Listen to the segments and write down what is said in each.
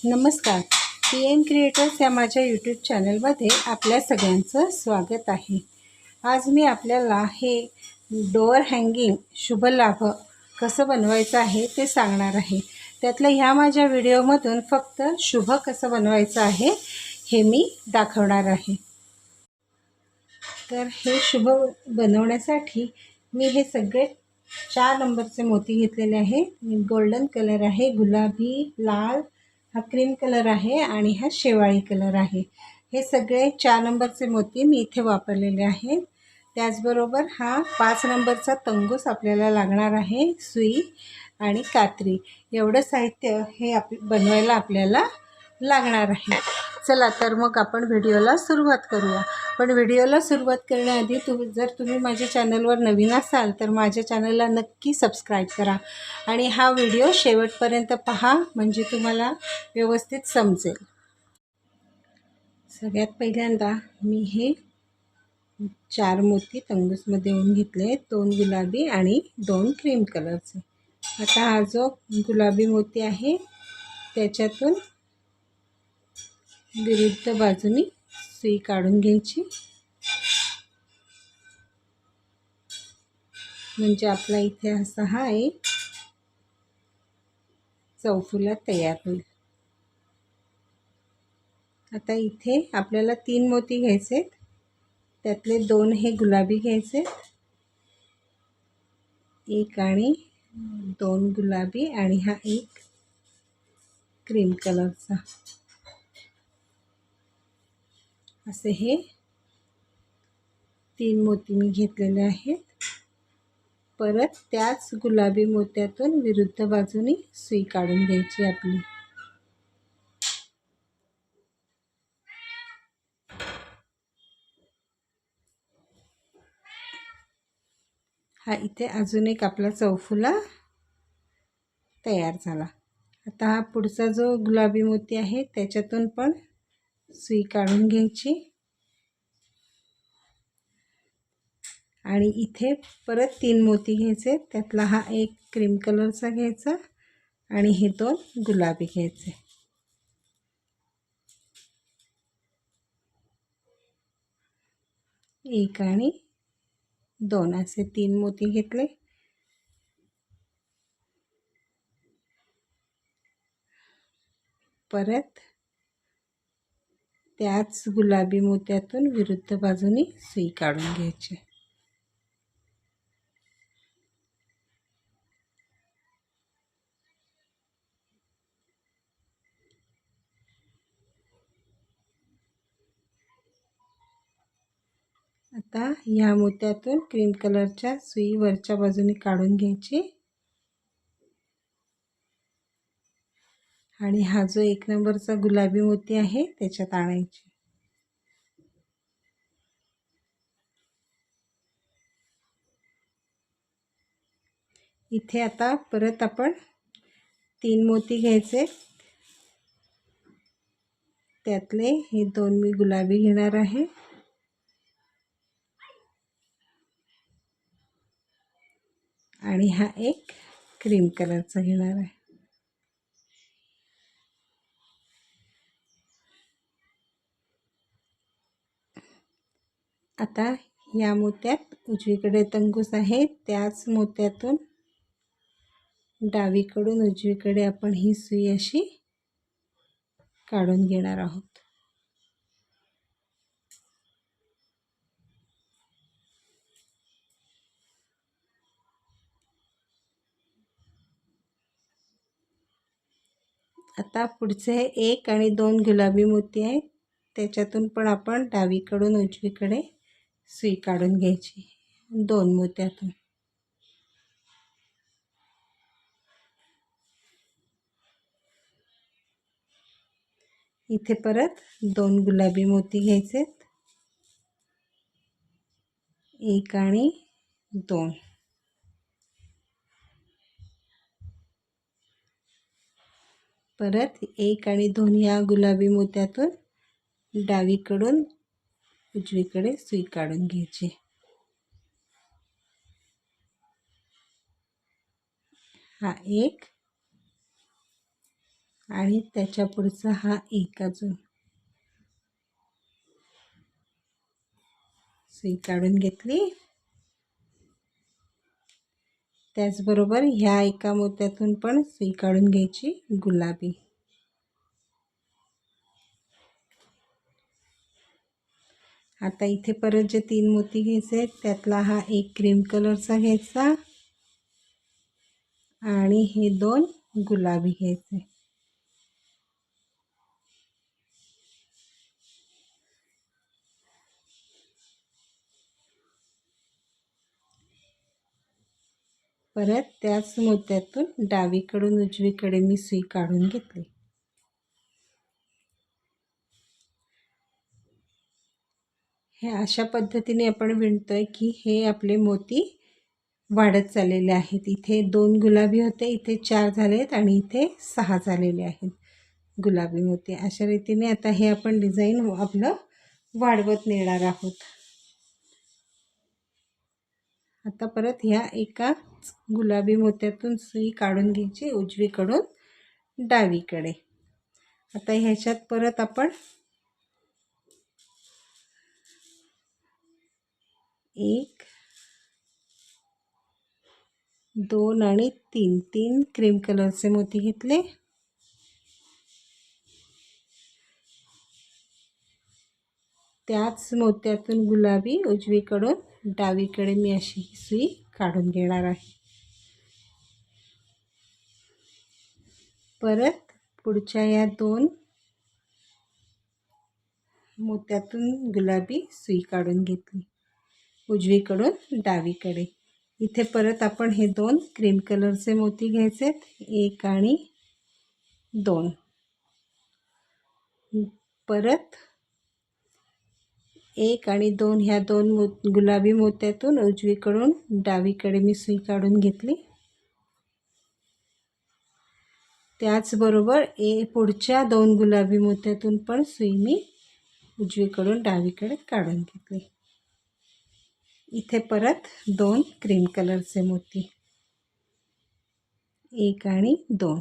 नमस्कार. PM creators या माझ्या यूट्यूब चॅनलमध्ये आपल्या सगळ्यांचं स्वागत आहे. आज मी आपल्याला हे डोअर हँगिंग शुभलाभ कसं बनवायचं आहे ते सांगणार आहे. त्यातलं ह्या माझ्या व्हिडिओमधून फक्त शुभ कसं बनवायचं आहे हे मी दाखवणार आहे. तर हे शुभ बनवण्यासाठी मी हे सगळे 4 नंबरचे मोती घेतलेले आहे. गोल्डन कलर आहे, गुलाबी, लाल, हा क्रीम कलर आहे आणि हा शेवाळी कलर आहे. हे सगळे 4 नंबरचे मोती मी इथे वापरलेले आहेत. त्याचबरोबर हा 5 नंबरचा तंगूस आपल्याला लागणार आहे, सुई आणि कात्री. एवढं साहित्य हे बनवायला आपल्याला लागणार आहे. चला तर मग आपण व्हिडिओला सुरुवात करूया. पण व्हिडिओला सुरुवात करण्याआधी जर तुम्ही माझ्या चॅनलवर नवीन असाल तर माझ्या चॅनलला नक्की सबस्क्राईब करा आणि हा व्हिडिओ शेवटपर्यंत पहा, म्हणजे तुम्हाला व्यवस्थित समजेल. सगळ्यात पहिल्यांदा मी हे 4 मोती तंगूसमध्ये येऊन घेतले, 2 गुलाबी आणि 2 क्रीम कलरचे. आता हा जो गुलाबी मोती आहे त्याच्यातून विरुद्ध बाजूनी सुई काढून घ्यायची, म्हणजे आपला इथे असा हा एक चौफुला तयार होईल. आता इथे आपल्याला 3 मोती घ्यायचे, त्यातले 2 हे गुलाबी घ्यायचे, 1 आणि 2 गुलाबी आणि हा एक क्रीम कलरचा. असे हे 3 मोती मी घेतलेले आहेत. परत त्याच गुलाबी मोत्यातून विरुद्ध बाजूनी सुई काढून घ्यायची आपली. हा इथे अजून एक आपला चौफुला तयार झाला. आता हा पुढचा जो गुलाबी मोती आहे त्याच्यातून पण सुई काढून घ्यायची आणि इथे परत 3 मोती घ्यायचे. त्यातला हा एक क्रीम कलरचा घ्यायचा आणि हे 2 गुलाबी घ्यायचे. एक आणि 2 असे 3 मोती घेतले. परत त्याच गुलाबी मोत्यातून विरुद्ध बाजूनी सुई काढून घ्यायची. आता ह्या मोत्यातून क्रीम कलरच्या सुई वरच्या बाजूने काढून घ्यायची आणि हा जो 1 नंबरचा गुलाबी मोती आहे त्याच्यात आणायची. इथे आता परत आपण 3 मोती घ्यायचे, त्यातले हे 2 मी गुलाबी घेणार आहे आणि हा एक क्रीम कलरचा घेणार आहे. आता या मोत्यात उजवीकडे तंगूस आहे, त्याच मोत्यातून डावीकडून उजवीकडे आपण ही सुई अशी काढून घेणार आहोत. आता पुढचे 1 आणि 2 गुलाबी मोती आहेत, त्याच्यातून पण आपण डावीकडून उजवीकडे सुई काढून घ्यायची 2 मोत्यातून. इथे परत 2 गुलाबी मोती घ्यायचे, 1 आणि 2. परत 1 आणि 2 या गुलाबी मोत्यातून डावीकडून उजवीकडे सुई काढून घ्यायची. हा एक आणि त्याच्या पुढचा हा एक अजून सुई काढून घेतली. त्याचबरोबर ह्या एका मोत्यातून पण सुई काढून घ्यायची गुलाबी. आता इथे परत जे 3 मोती घ्यायचे आहेत त्यातला हा एक क्रीम कलरचा घ्यायचा आणि हे 2 गुलाबी घ्यायचे. परत त्याच मोत्यातून डावीकडून उजवीकडे मी सुई काढून घेतली. हे अशा पद्धतीने आपण विणतोय की हे आपले मोती वाढत चाललेले आहेत. इथे 2 गुलाबी होते, इथे 4 झाले आहेत आणि इथे 6 झालेले आहेत गुलाबी मोती. अशा रीतीने आता हे आपण डिझाईन आपलं वाढवत नेणार आहोत. आता परत ह्या एका गुलाबी मोत्यातून सुई काढून घ्यायची उजवीकडून डावीकडे. आता ह्याच्यात परत आपण 1 2 आणि 3 क्रीम कलरचे मोती घेतले. त्याच मोत्यातून गुलाबी उजवीकडून डावीकडे मी अशी सुई काढून घेणार आहे. परत पुढच्या या 2 मोत्यातून गुलाबी सुई काढून घेतली उजवीकडून डावीकडे. इथे परत आपण हे 2 क्रीम कलरचे मोती घ्यायचेत, 1 आणि 2. परत 1 आणि 2 ह्या 2 गुलाबी मोत्यातून उजवीकडून डावीकडे मी सुई काढून घेतली. त्याचबरोबर पुढच्या 2 गुलाबी मोत्यातून पण सुई मी उजवीकडून डावीकडे काढून घेतली. इथे परत 2 क्रीम कलरचे मोती, 1 आणि 2.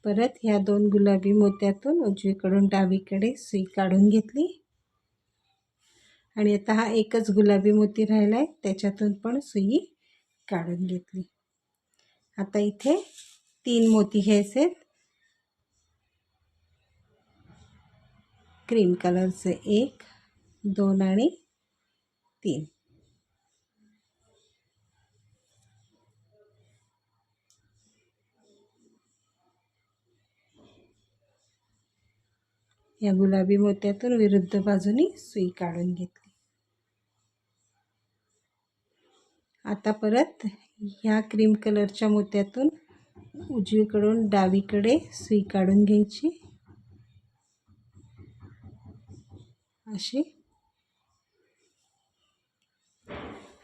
परत ह्या 2 गुलाबी मोत्यातून उजवीकडून डावीकडे सुई काढून घेतली आणि आता हा एकच गुलाबी मोती राहिला आहे त्याच्यातून पण सुई काढून घेतली. आता इथे 3 मोती घ्यायचे क्रीम कलरचे, 1 2 आणि 3. या गुलाबी मोत्यातून विरुद्ध बाजूनी सुई काढून घेतली. आता परत ह्या क्रीम कलरच्या मोत्यातून उजवीकडून डावीकडे सुई काढून घ्यायची अशी.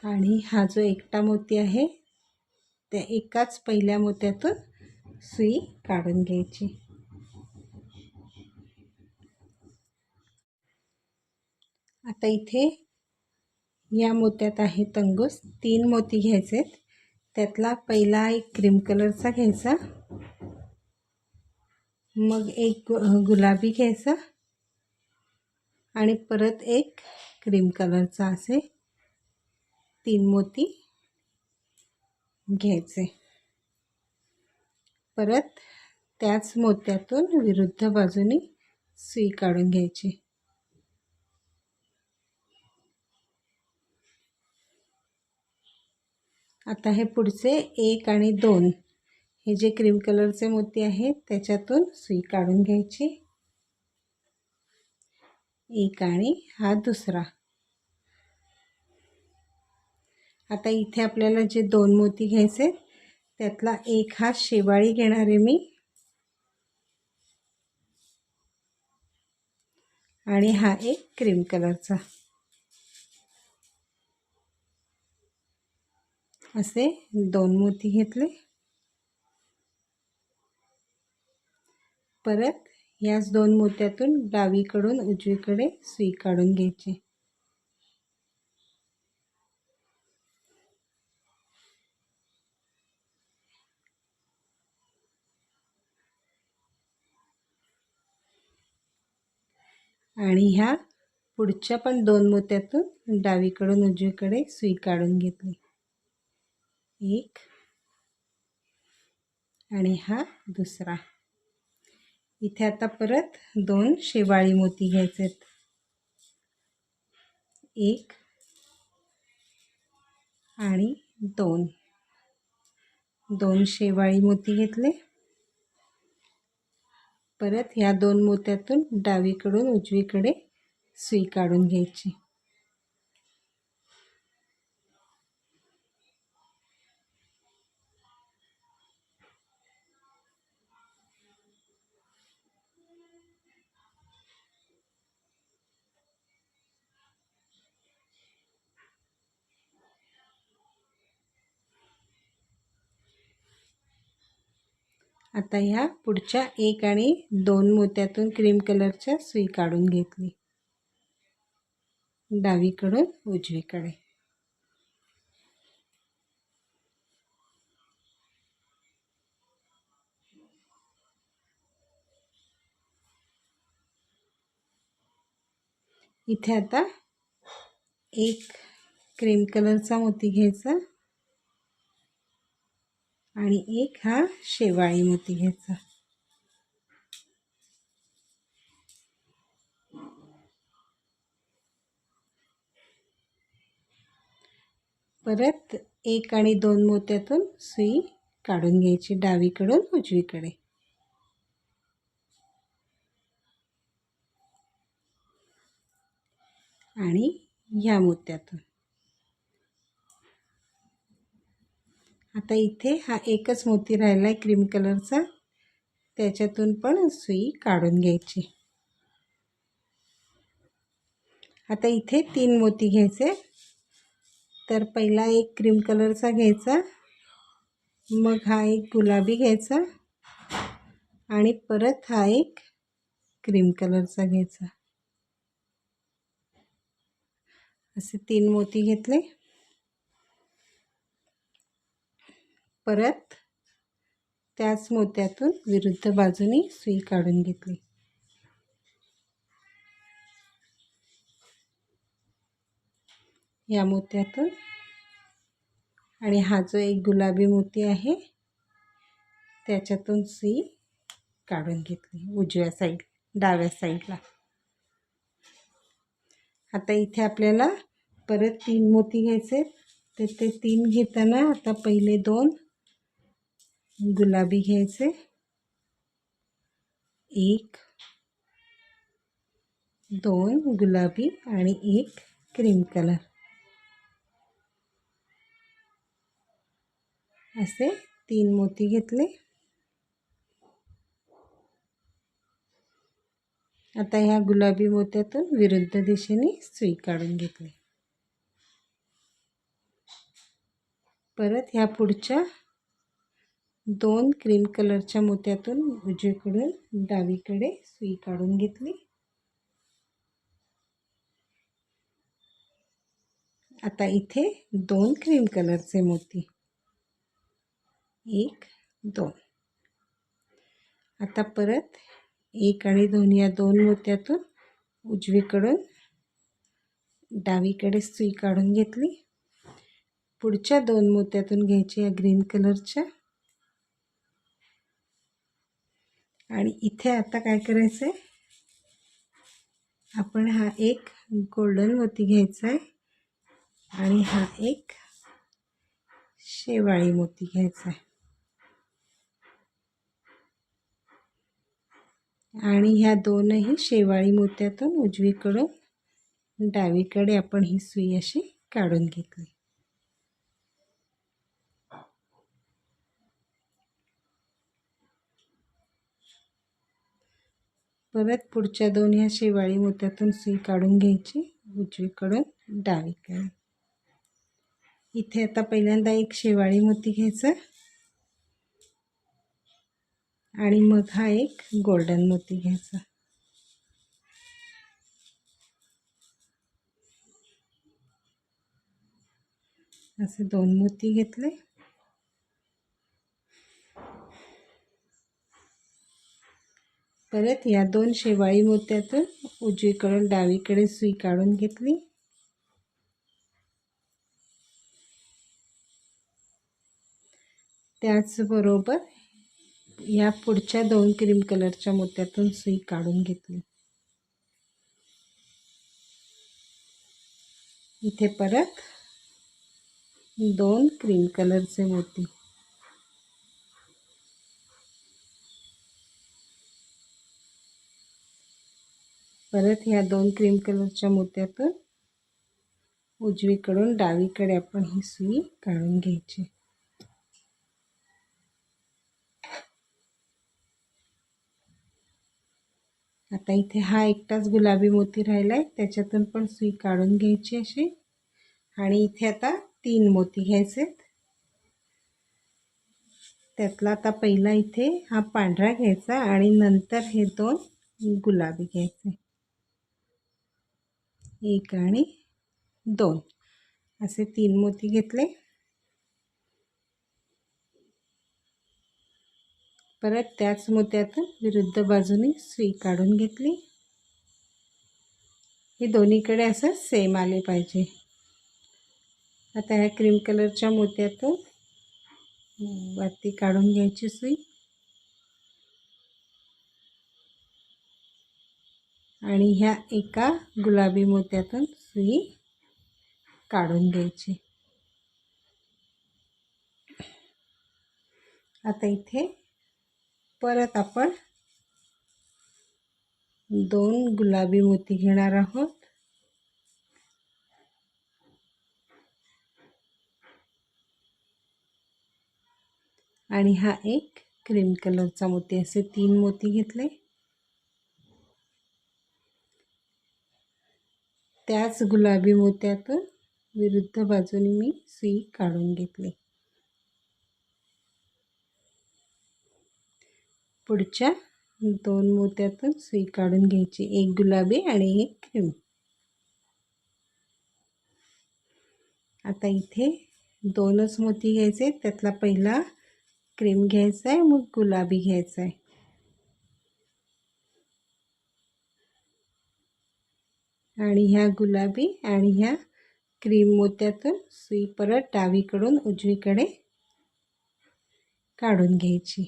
आणि हा जो एकटा मोती आहे त्या एकाच पहिल्या मोत्यातून सुई काढून घ्यायची. आता इथे या मोत्यात आहे तंगूस, 3 मोती घ्यायचे. त्यातला पहिला एक क्रीम कलरचा घ्यायचा, मग एक गुलाबी घ्यायचा आणि परत एक क्रीम कलरचा, असे 3 मोती घ्यायचे. परत त्याच मोत्यातून विरुद्ध बाजूनी सुई काढून घ्यायची. आता हे पुढचे 1 आणि 2 हे जे क्रीम कलरचे मोती आहेत त्याच्यातून सुई काढून घ्यायची, 1 आणि हा दुसरा. आता इथे आपल्याला जे 2 मोती घ्यायचे त्यातला एक हा शेवाळी घेणार आहे मी आणि हा एक क्रीम कलरचा, असे 2 मोती घेतले. परत याच 2 मोत्यातून डावीकडून उजवीकडे सुई काढून घ्यायची. आणि ह्या पुढच्या पण 2 मोत्यातून डावीकडून उजवीकडे सुई काढून घेतली, एक आणि हा दुसरा. इथे आता परत 2 शेवाळी मोती घ्यायचे आहेत, एक आणि 2. 2 शेवाळी मोती घेतले. परत ह्या 2 मोत्यातून डावीकडून उजवीकडे सुई काढून घ्यायची. आता ह्या पुढच्या 1 आणि 2 मोत्यातून क्रीम कलरच्या सुई काढून घेतली, डावीकडून उजवीकडे. इथे आता एक क्रीम कलरचा मोती घ्यायचा आणि एक हा शेवाळी मोती घ्यायचा. परत 1 आणि 2 मोत्यातून सुई काढून घ्यायची, डावीकडून उजवीकडे. आणि ह्या मोत्यातून. आता इथे हा एकच मोती राहिला आहे क्रीम कलरचा, त्याच्यातून पण सुई काढून घ्यायची. आता इथे 3 मोती घ्यायचे. तर पहिला एक क्रीम कलरचा घ्यायचा, मग हा एक गुलाबी घ्यायचा आणि परत हा एक क्रीम कलरचा घ्यायचा. असे 3 मोती घेतले. परत त्याच मोत्यातून विरुद्ध बाजूने सुई काढून घेतली. या मोत्यातून आणि हा जो एक गुलाबी मोती आहे त्याच्यातून सुई काढून घेतली उजव्या साईड, डाव्या साईडला. आता इथे आपल्याला परत 3 मोती घ्यायचे. तर ते 3 घेताना आता पहिले 2 गुलाबी घ्यायचे, 1 2 गुलाबी आणि 1 क्रीम कलर, असे 3 मोती घेतले. आता ह्या गुलाबी मोत्यातून विरुद्ध दिशेने सुई काढून घेतली. परत ह्या पुढच्या 2 क्रीम कलरच्या मोत्यातून उजवीकडून डावीकडे सुई काढून घेतली. आता इथे 2 क्रीम कलरचे मोती, 1 2. आता परत 1 आणि 2 या 2 मोत्यातून उजवीकडून डावीकडे सुई काढून घेतली. पुढच्या 2 मोत्यातून घ्यायची या ग्रीन कलरच्या. आणि इथे आता काय करायचं आहे, आपण हा एक गोल्डन मोती घ्यायचा आहे आणि हा एक शेवाळी मोती घ्यायचा आहे. आणि ह्या दोनही शेवाळी मोत्यातून उजवीकडून डावीकडे आपण ही सुई अशी काढून घेतली. परत पुढच्या 2 ह्या शेवाळी मोत्यातून सुई काढून घ्यायची उजवीकडून डावीकडे. इथे आता पहिल्यांदा एक शेवाळी मोती घ्यायचा आणि मग हा एक गोल्डन मोती घ्यायचा. असे 2 मोती घेतले. परत या 2 शेवाळी मोत्यातून उजवीकडून डावीकडे सुई काढून घेतली. त्याचबरोबर या पुढच्या 2 क्रीम कलरच्या मोत्यातून सुई काढून घेतली. इथे परत 2 क्रीम कलरचे मोती. परत ह्या 2 क्रीम कलरच्या मोत्यातून उजवीकडून डावीकडे आपण ही सुई काढून घ्यायची. आता इथे हा एकटाच गुलाबी मोती राहिलाय, त्याच्यातून पण सुई काढून घ्यायची अशी. आणि इथे आता 3 मोती घ्यायचे. त्यातला आता पहिला इथे हा पांढरा घ्यायचा आणि नंतर हे 2 गुलाबी घ्यायचे. 1 आणि 2 असे 3 मोती घेतले. परत त्याच मोत्यातून विरुद्ध बाजूने सुई काढून घेतली. हे दोन्हीकडे असं सेम आले पाहिजे. आता ह्या क्रीम कलरच्या मोत्यातून वरती काढून घ्यायची सुई आणि ह्या एका गुलाबी मोत्यातून सुई काढून घ्यायची. आता इथे परत आपण 2 गुलाबी मोती घेणार आहोत. आणि हा एक क्रीम कलरचा मोती, असे 3 मोती घेतले. त्याच गुलाबी मोत्यातून विरुद्ध बाजूने मी सुई काढून घेतली. पुढच्या 2 मोत्यातून सुई काढून घ्यायची, एक गुलाबी आणि एक क्रीम. आता इथे 2च मोती घ्यायचे. त्यातला पहिला क्रीम घ्यायचा आहे, मग गुलाबी घ्यायचा आहे. आणि ह्या गुलाबी आणि ह्या क्रीम मोत्यातून सुई परत डावीकडून उजवीकडे काढून घ्यायची.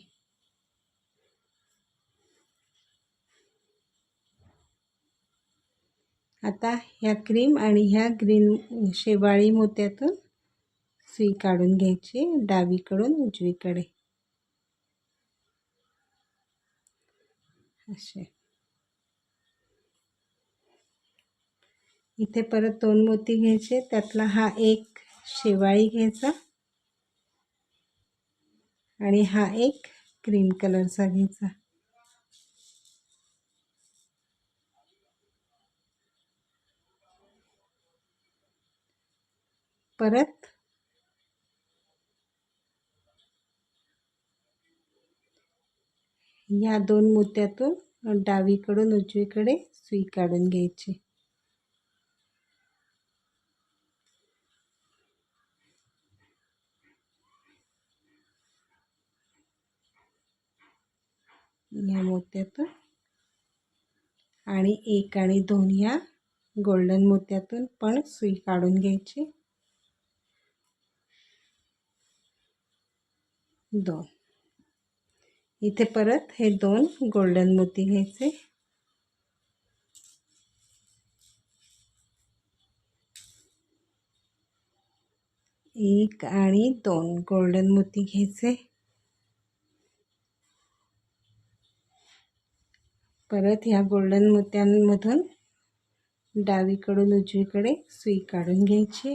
आता ह्या क्रीम आणि ह्या ग्रीन शेवाळी मोत्यातून सुई काढून घ्यायची डावीकडून उजवीकडे असे. इथे परत 2 मोती घ्यायचे. त्यातला हा एक शेवाळी घ्यायचा आणि हा एक क्रीम कलरचा घ्यायचा. परत या 2 मोत्यातून डावीकडून उजवीकडे सुई काढून घ्यायची. या मोत्यातून आणि 1 आणि 2 या गोल्डन मोत्यातून पण सुई काढून घ्यायची. 2 इथे परत हे 2 गोल्डन मोती घ्यायचे. 1 आणि 2 गोल्डन मोती घ्यायचे. परत ह्या गोल्डन मोत्यांमधून डावीकडून उजवीकडे सुई काढून घ्यायची.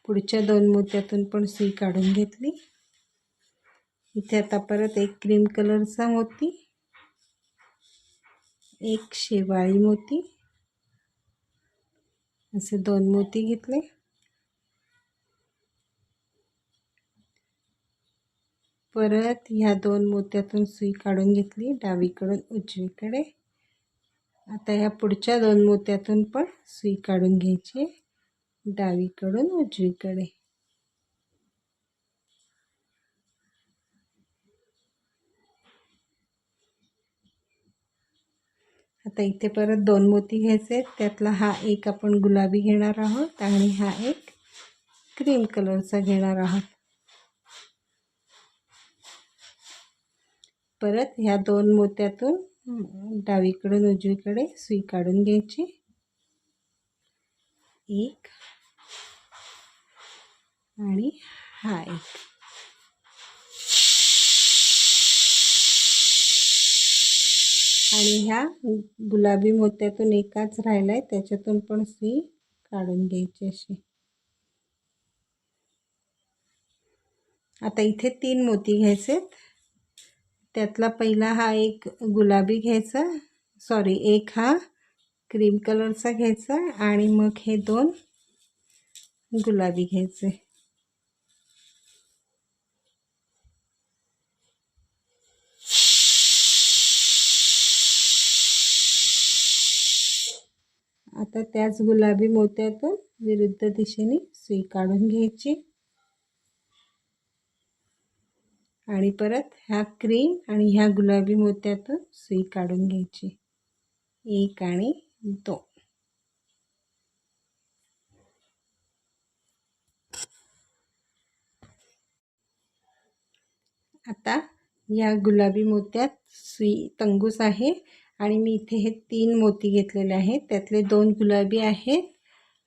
पुढच्या 2 मोत्यातून पण सुई काढून घेतली. इथे आता परत एक क्रीम कलरचा मोती, एक शेवाळी मोती, असे 2 मोती घेतले. परत ह्या 2 मोत्यातून सुई काढून घेतली डावीकडून उजवीकडे. आता ह्या पुढच्या 2 मोत्यातून पण सुई काढून घ्यायची डावीकडून उजवीकडे. आता इथे परत 2 मोती घ्यायचे आहेत. त्यातला हा एक आपण गुलाबी घेणार आहोत आणि हा एक क्रीम कलरचा घेणार आहोत. परत ह्या 2 मोत्यातून डावीकडून उजवीकडे सुई काढून घ्यायची. एक आणि हा एक. आणि ह्या गुलाबी मोत्यातून एकाच राहिलाय, त्याच्यातून पण सुई काढून घ्यायची अशी. आता इथे 3 मोती घ्यायचे. त्यातला पहिला हा एक गुलाबी घ्यायचा, सॉरी एक हा क्रीम कलरचा घ्यायचा आणि मग हे 2 गुलाबी घ्यायचे. आता त्याच गुलाबी मोत्यातून विरुद्ध दिशेने सुई काढून घ्यायची आणि परत ह्या क्रीम आणि ह्या गुलाबी मोत्यातून सुई काढून घ्यायची. 1 आणि 2. आता या गुलाबी मोत्यात सुई तंगूस आहे आणि मी इथे हे 3 मोती घेतलेले आहेत. त्यातले 2 गुलाबी आहेत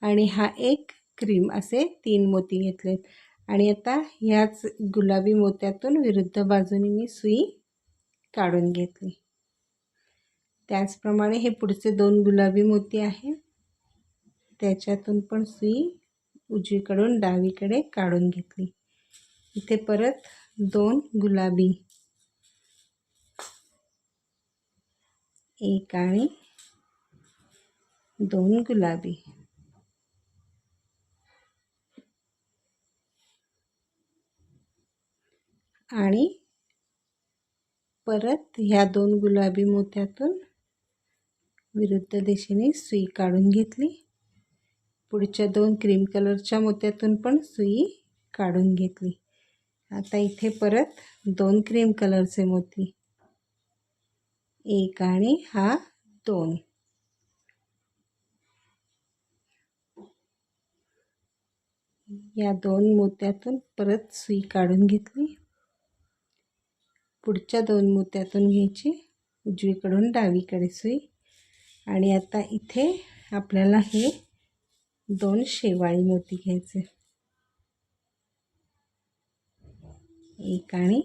आणि हा एक क्रीम, असे 3 मोती घेतलेत. आणि आता ह्याच गुलाबी मोत्यातून विरुद्ध बाजूने मी सुई काढून घेतली. त्याचप्रमाणे हे पुढचे 2 गुलाबी मोती आहेत, त्याच्यातून पण सुई उजवीकडून डावीकडे काढून घेतली. इथे परत 2 गुलाबी, 1 आणि 2 गुलाबी. आणि परत ह्या 2 गुलाबी मोत्यातून विरुद्ध दिशेने सुई काढून घेतली. पुढच्या 2 क्रीम कलरच्या मोत्यातून पण सुई काढून घेतली. आता इथे परत 2 क्रीम कलरचे मोती, 1 आणि हा 2. या 2 मोत्यातून परत सुई काढून घेतली. पुढच्या 2 मोत्यातून घ्यायची उजवीकडून डावीकडे सुई. आणि आता इथे आपल्याला हे 2 शेवाळी मोती घ्यायचे, 1 आणि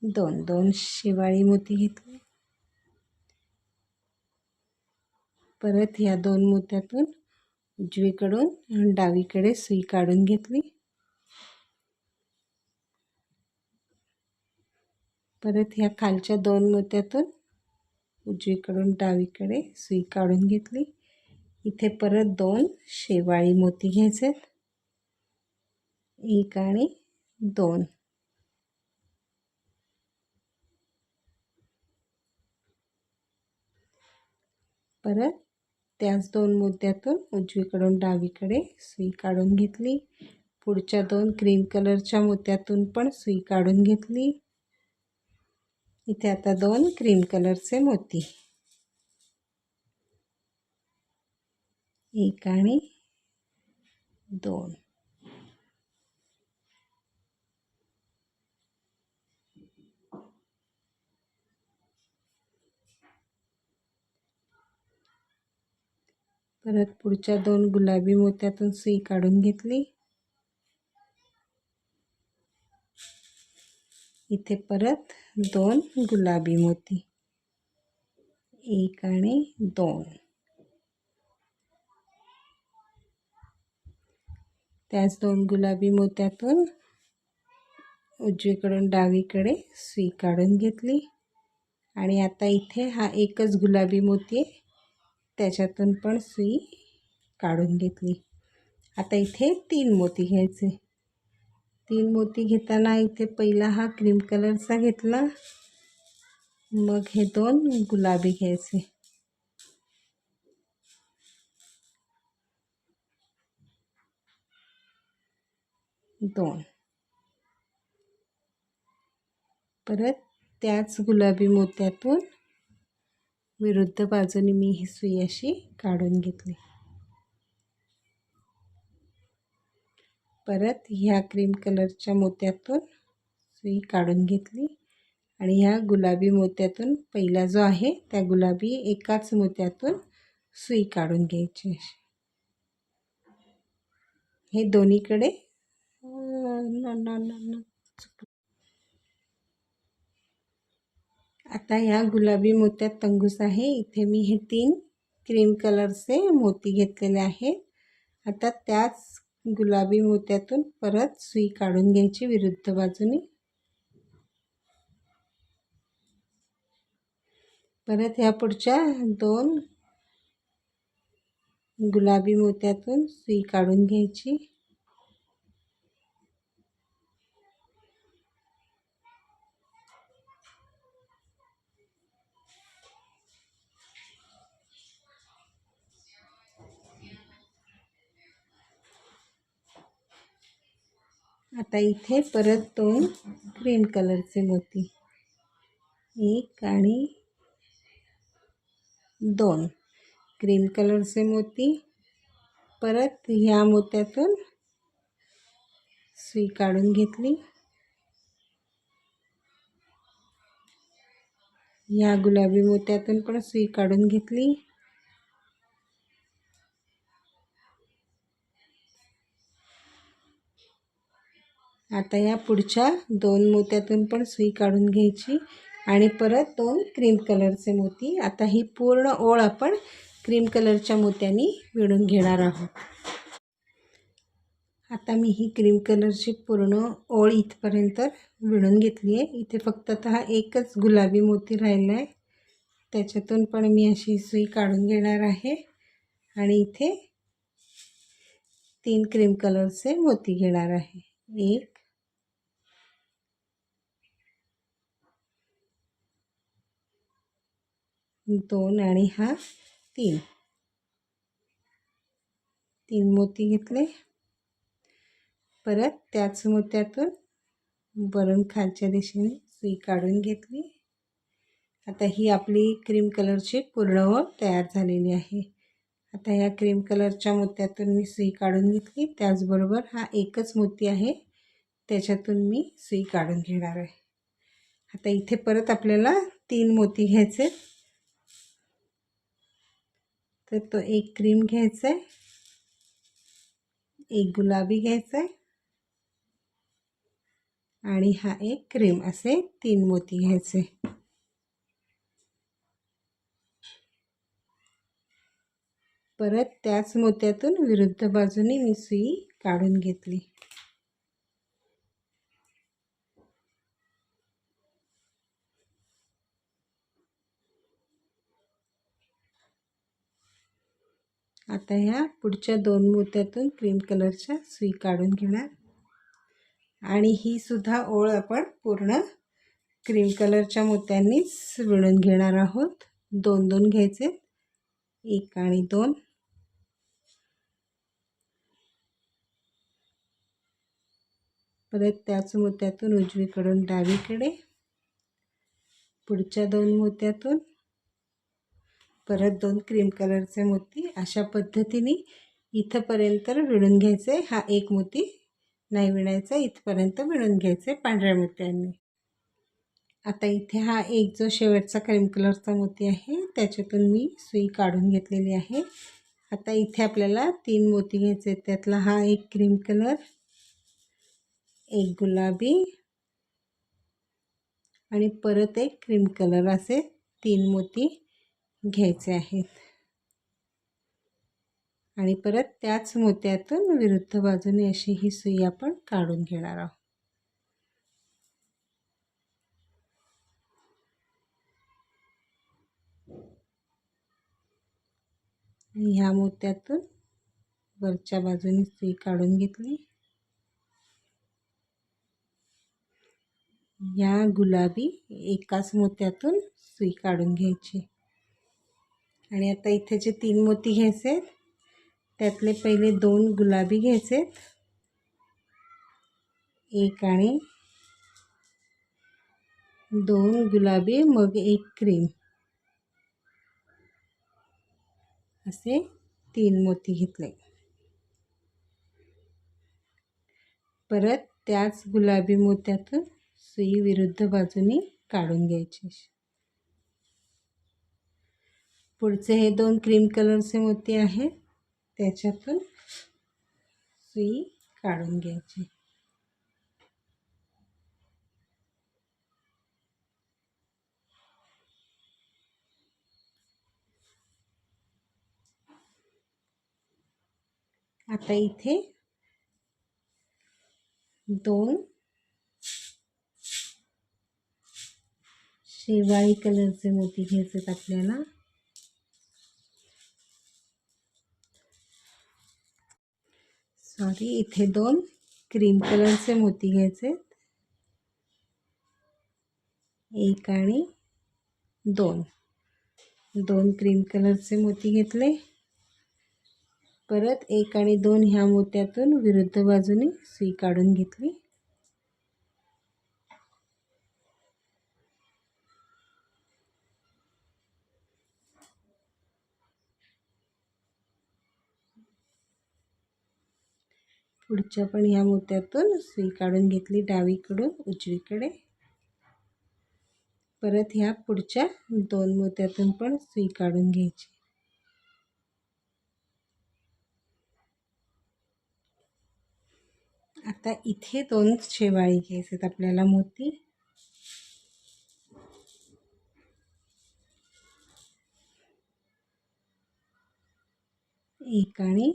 2 शेवाळी मोती घेतले. परत ह्या 2 मोत्यातून उजवीकडून डावीकडे सुई काढून घेतली. परत ह्या खालच्या 2 मोत्यातून उजवीकडून डावीकडे सुई काढून घेतली. इथे परत 2 शेवाळी मोती घ्यायचे, 1 आणि 2. परत त्याच 2 मोत्यातून उजवीकडून डावीकडे सुई काढून घेतली. पुढच्या 2 क्रीम कलरच्या मोत्यातून पण सुई काढून घेतली. इथे आता 2 क्रीम कलरचे मोती, 1 आणि 2. परत पुढच्या 2 गुलाबी मोत्यातून सुई काढून घेतली. इथे परत 2 गुलाबी मोती, 1 आणि 2. त्याच 2 गुलाबी मोत्यातून उजवीकडून डावीकडे सुई काढून घेतली. आणि आता इथे हा एकच गुलाबी मोती आहे, त्याच्यातून पण सुई काढून घेतली. आता इथे 3 मोती घ्यायचे. 3 मोती घेताना इथे पहिला हा क्रीम कलरचा घेतला, मग हे 2 गुलाबी घ्यायचे. परत त्याच गुलाबी मोत्यातून विरुद्ध बाजूने मी ही सुई अशी काढून घेतली. परत ह्या क्रीम कलरच्या मोत्यातून सुई काढून घेतली आणि ह्या गुलाबी मोत्यातून पहिला जो आहे त्या गुलाबी एकाच मोत्यातून सुई काढून घ्यायची. हे दोन्हीकडे आता ह्या गुलाबी मोत्यात तंगूस आहे. इथे मी हे 3 क्रीम कलरचे मोती घेतलेले आहेत. आता त्याच गुलाबी मोत्यातून परत सुई काढून घ्यायची विरुद्ध बाजूने. परत ह्या पुढच्या 2 गुलाबी मोत्यातून सुई काढून घ्यायची. आता इथे परत 2 क्रीम कलरचे मोती, 1 आणि 2 क्रीम कलरचे मोती. परत ह्या मोत्यातून सुई काढून घेतली. ह्या गुलाबी मोत्यातून पण सुई काढून घेतली. आता या पुढच्या 2 मोत्यातून पण सुई काढून घ्यायची आणि परत 2 क्रीम कलरचे मोती. आता ही पूर्ण ओळ आपण क्रीम कलरच्या मोत्यांनी विणून घेणार आहोत. आता मी ही क्रीम कलरची पूर्ण ओळ इथपर्यंत विणून घेतली आहे. इथे फक्त आता हा एकच गुलाबी मोती राहिला आहे, त्याच्यातून पण मी अशी सुई काढून घेणार आहे आणि इथे 3 क्रीम कलरचे मोती घेणार आहे. 1 2 आणि हा 3 मोती घेतले. परत त्याच मोत्यातून वरून खालच्या दिशेने सुई काढून घेतली. आता ही आपली क्रीम कलरची पूर्ण ओळ तयार झालेली आहे. आता ह्या क्रीम कलरच्या मोत्यातून मी सुई काढून घेतली. त्याचबरोबर हा एकच मोती आहे, त्याच्यातून मी सुई काढून घेणार आहे. आता इथे परत आपल्याला 3 मोती घ्यायचे. तर तो एक क्रीम घ्यायचा आहे, एक गुलाबी घ्यायचा आहे आणि हा एक क्रीम, असे 3 मोती घ्यायचे. परत त्याच मोत्यातून विरुद्ध बाजूने मी सुई काढून घेतली. आता ह्या पुढच्या 2 मोत्यातून क्रीम कलरच्या सुई काढून घेणार आणि ही सुद्धा ओळ आपण पूर्ण क्रीम कलरच्या मोत्यांनीच विणून घेणार आहोत. 2 घ्यायचे, 1 आणि 2. परत त्याच मोत्यातून उजवीकडून डावीकडे, पुढच्या 2 मोत्यातून परत 2 क्रीम कलरचे मोती. अशा पद्धतीने इथपर्यंत विणून घ्यायचे. हा एक मोती नाही विणायचा, इथपर्यंत विणून घ्यायचे पांढऱ्या मोत्यांनी. आता इथे हा एक जो शेवटचा क्रीम कलरचा मोती आहे, त्याच्यातून मी सुई काढून घेतलेली आहे. आता इथे आपल्याला 3 मोती घ्यायचे. त्यातला हा एक क्रीम कलर, एक गुलाबी आणि परत एक क्रीम कलर, असे 3 मोती घ्यायचे आहेत. आणि परत त्याच मोत्यातून विरुद्ध बाजूने अशी ही सुई आपण काढून घेणार आहोत. ह्या मोत्यातून वरच्या बाजूने सुई काढून घेतली. या गुलाबी एकाच मोत्यातून सुई काढून घ्यायची आणि आता इथे जे 3 मोती घ्यायचे, त्यातले पहिले 2 गुलाबी घ्यायचे, 1 आणि 2 गुलाबी, मग 1 क्रीम. असे 3 मोती घेतले. परत त्याच गुलाबी मोत्यातून सुई विरुद्ध बाजूनी काढून घ्यायची. पुढचे हे 2 क्रीम कलरचे मोती आहेत, त्याच्यातून सुई काढून घ्यायची. आता इथे 2 शेवाळी कलरचे मोती घ्यायचे आपल्याला. इथे 2 क्रीम कलरचे मोती घ्यायचे, 1 आणि 2. 2 क्रीम कलरचे मोती घेतले. परत 1 आणि 2 ह्या मोत्यातून विरुद्ध बाजूने सुई काढून घेतली. पुढच्या पण ह्या मोत्यातून सुई काढून घेतली डावीकडून उजवीकडे. परत ह्या पुढच्या 2 मोत्यातून पण सुई काढून घ्यायची. आता इथे 2 शेवाळी घ्यायचे आपल्याला मोती. 1 आणि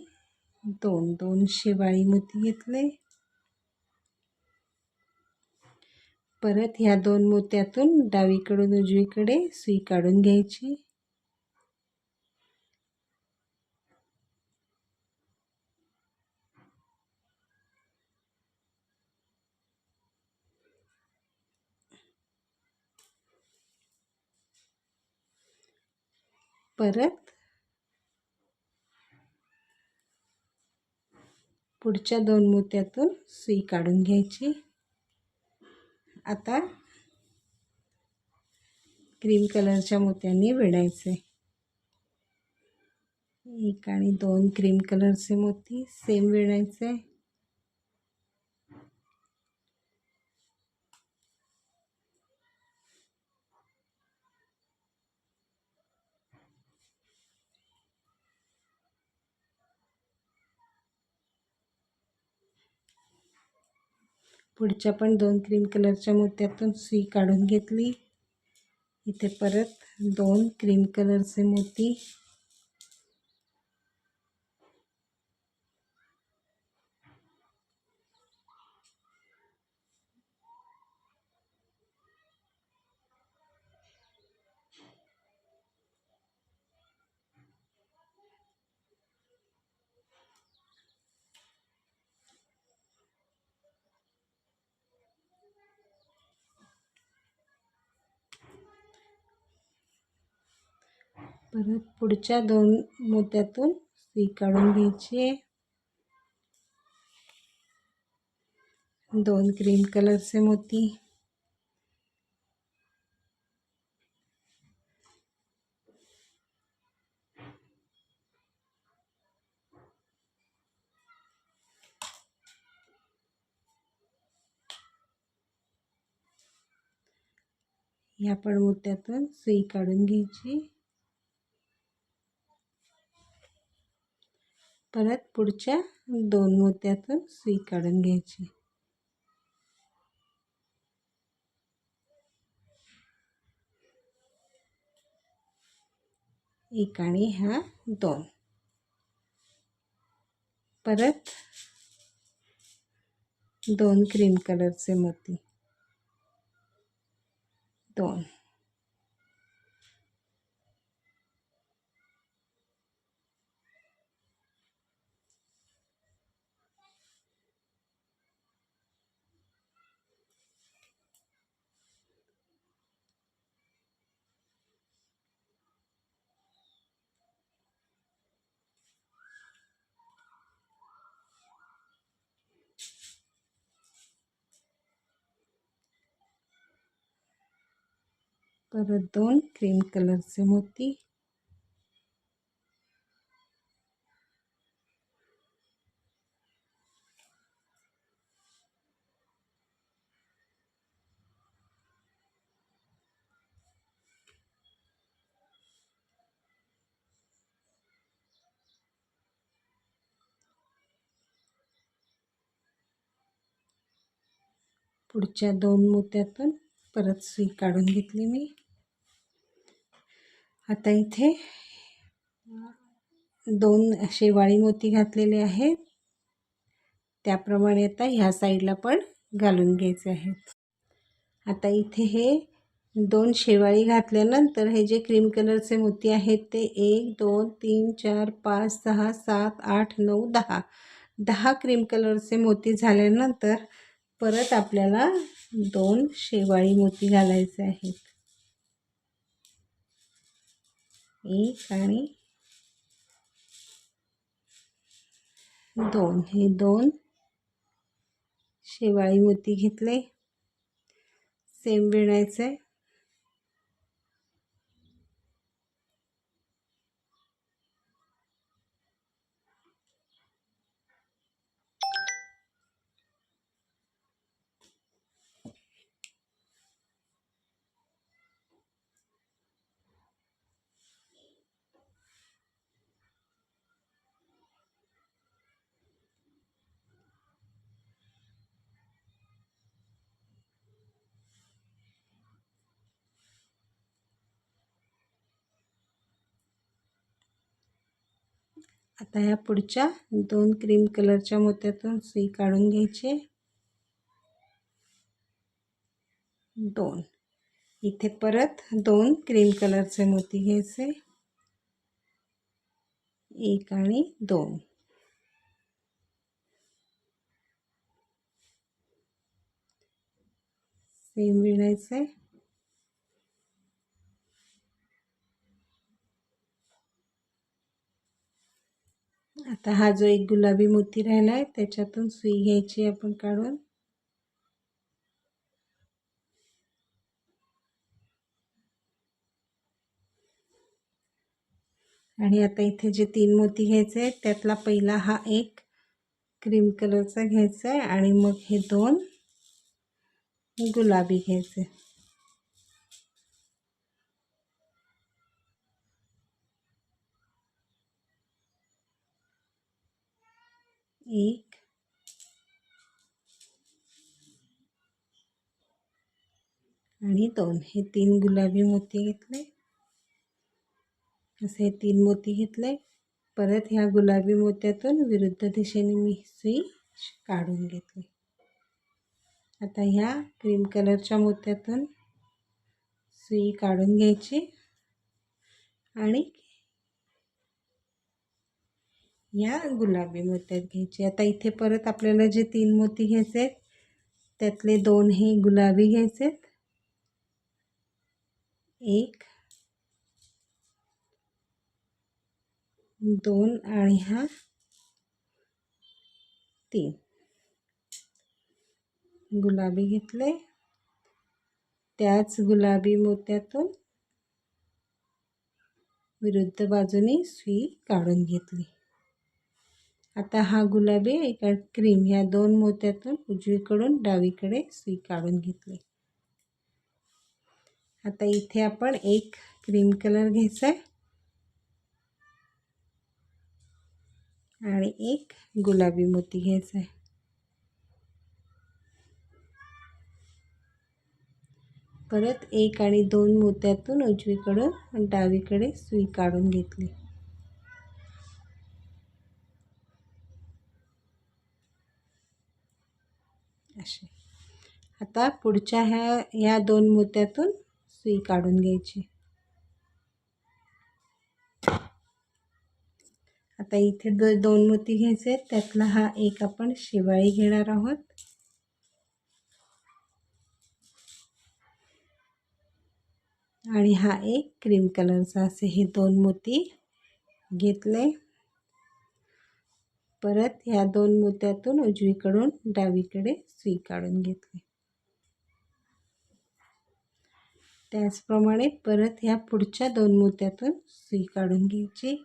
2 शेवाळी मोती घेतले. परत ह्या 2 मोत्यातून डावीकडून उजवीकडे सुई काढून घ्यायची. परत पुढच्या 2 मोत्यातून सुई काढून घ्यायची. आता क्रीम कलरच्या मोत्यांनी विणायचे. 1 आणि 2 क्रीम कलरचे मोती सेम विणायचे. पुढच्या पण 2 क्रीम कलरच्या मोत्यातून सुई काढून घेतली. इथे परत 2 क्रीम कलरचे मोती. परत पुढच्या 2 मोत्यातून सुई काढून घ्यायची. 2 क्रीम कलरचे मोती. ह्या पण मोत्यातून सुई काढून घ्यायची. परत पुढच्या 2 मोत्यातून सुई काढून घ्यायची. 1 आणि हा 2. परत 2 क्रीम कलरचे मोती. 2. परत 2 क्रीम कलरचे मोती. पुढच्या 2 मोत्यातून परत सुई काढून घेतली मी. आता इथे 2 शेवाळी मोती घातलेले आहेत, त्याप्रमाणे आता ह्या साईडला पण घालून घ्यायचे आहेत. आता इथे हे 2 शेवाळी घातल्यानंतर हे जे क्रीम कलरचे मोती आहेत ते 1 2 3 4 5 6 7 8 9 10 क्रीम कलरचे मोती झाल्यानंतर परत आपल्याला 2 शेवाळी मोती घालायचे आहेत. 1 आणि 2 हे 2 शेवाळी मोती घेतले. सेम विणायचे. आता ह्या पुढच्या 2 क्रीम कलरच्या मोत्यातून सुई काढून घ्यायची. 2 इथे परत 2 क्रीम कलरचे मोती घ्यायचे. 1 आणि 2 सेम विणायचे. आता हा जो एक गुलाबी मोती राहिला आहे त्याच्यातून सुई घ्यायची आपण काढून. आणि आता इथे जे 3 मोती घ्यायचे आहेत त्यातला पहिला हा एक क्रीम कलरचा घ्यायचा आहे आणि मग हे 2 गुलाबी घ्यायचे. एक आणि 2 हे 3 गुलाबी मोती घेतले. असे 3 मोती घेतले. परत ह्या गुलाबी मोत्यातून विरुद्ध दिशेने मी सुई काढून घेतली. आता ह्या क्रीम कलरच्या मोत्यातून सुई काढून घ्यायची आणि या गुलाबी मोत्यात घ्यायची. आता इथे परत आपल्याला जे 3 मोती घ्यायचे आहेत त्यातले 2 हे गुलाबी घ्यायचे. 1 2 आणि हा 3 गुलाबी घेतले. त्याच गुलाबी मोत्यातून विरुद्ध बाजूने सुई काढून घेतली. आता हा गुलाबी एका क्रीम ह्या 2 मोत्यातून उजवीकडून डावीकडे सुई काढून घेतली. आता इथे आपण एक क्रीम कलर घ्यायचा आहे आणि एक गुलाबी मोती घ्यायचा आहे. परत 1 आणि 2 मोत्यातून उजवीकडून डावीकडे सुई काढून घेतली. असे आता पुढच्या ह्या 2 मोत्यातून सुई काढून घ्यायची. आता इथे 2 मोती घ्यायचे. त्यातला हा एक आपण शेवाळी घेणार आहोत. आणि हा एक क्रीम कलरचा. असे हे 2 मोती घेतले. परत ह्या 2 मोत्यातून उजवीकडून डावीकडे सुई काढून घेतली. त्याचप्रमाणे परत ह्या पुढच्या 2 मोत्यातून सुई काढून घ्यायची.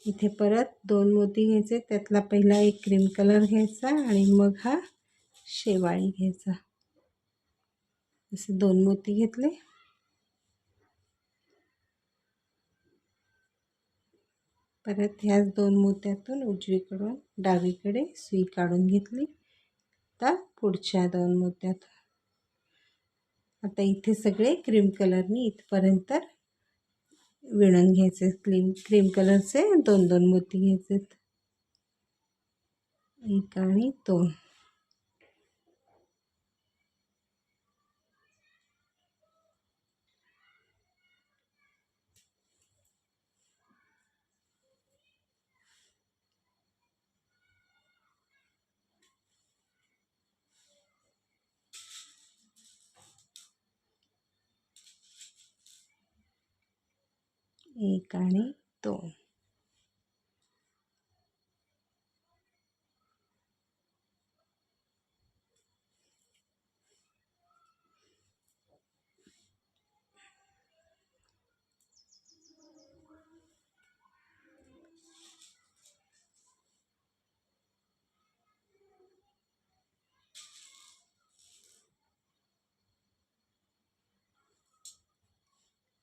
इथे परत 2 मोती घ्यायचे. त्यातला पहिला एक क्रीम कलर घ्यायचा आणि मग हा शेवाळी घ्यायचा. असे 2 मोती घेतले. परत ह्याच 2 मोत्यातून उजवीकडून डावीकडे सुई काढून घेतली. आता पुढच्या 2 मोत्यात आता इथे सगळे क्रीम कलरनी इथपर्यंत विणून घ्यायचे. क्रीम कलरचे 2-2 मोती घ्यायचे. 1 आणि 2. एक आणि 2.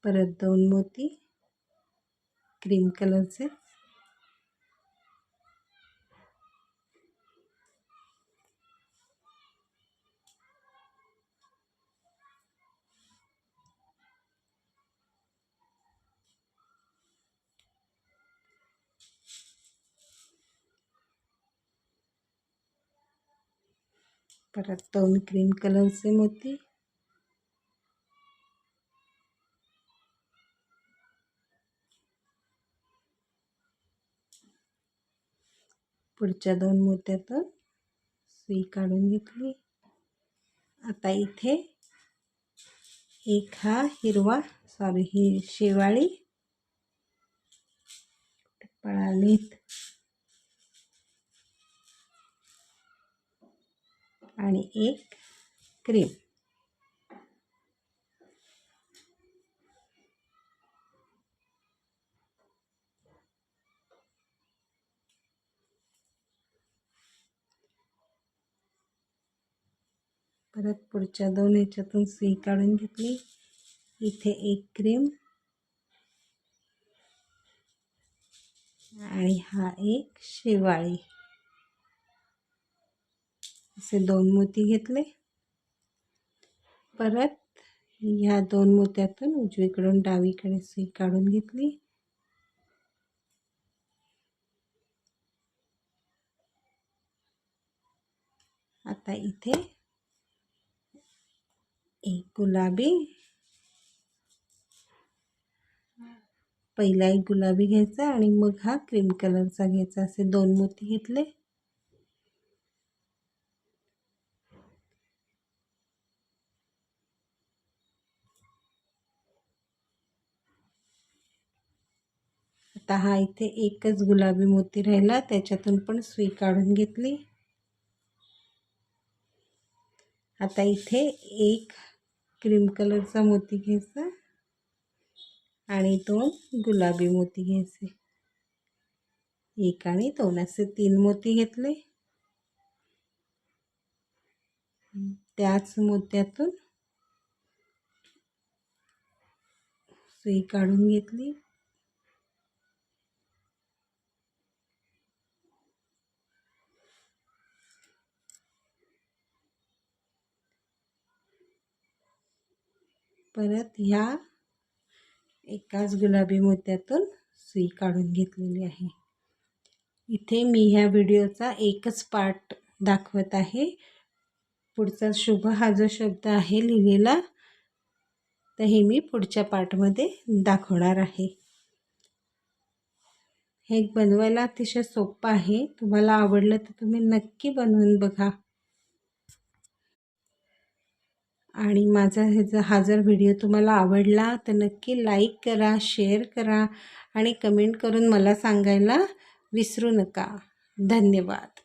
परत 2 मोती क्रीम कलरचे. परत 2 क्रीम कलरचे मोती. पुढच्या 2 मोत्यातून सुई काढून घेतली. आता इथे एक हा हिरवा ही शेवाळी पळालीत आणि एक क्रीम. परत पुढच्या 2 ह्याच्यातून सुई काढून घेतली. इथे एक क्रीम आणि हा एक शेवाळी असे 2 मोती घेतले. परत ह्या 2 मोत्यातून उजवीकडून डावीकडे सुई काढून घेतली. आता इथे एक गुलाबी, पहिला एक गुलाबी घ्यायचा आणि मग हा क्रीम कलरचा घ्यायचा. असे 2 मोती घेतले. आता हा इथे एकच गुलाबी मोती राहिला, त्याच्यातून पण सुई काढून घेतली. आता इथे एक क्रीम कलरचा मोती घ्यायचा आणि 2 गुलाबी मोती घ्यायचे. 1 आणि 2 असे 3 मोती घेतले. त्याच मोत्यातून सुई काढून घेतली. परत ह्या एकाच गुलाबी मोत्यातून सुई काढून घेतलेली आहे. इथे मी ह्या व्हिडिओचा एकच पार्ट दाखवत आहे. पुढचा शुभ हा जो शब्द आहे लिहिलेला, तर हे मी पुढच्या पार्टमध्ये दाखवणार आहे. हे बनवायला अतिशय सोपं आहे. तुम्हाला आवडलं तर तुम्ही नक्की बनवून बघा. आणि हा जर व्हिडिओ तुम्हाला आवडला तर नक्की लाईक करा, शेअर करा आणि कमेंट करून मला सांगायला विसरू नका. धन्यवाद.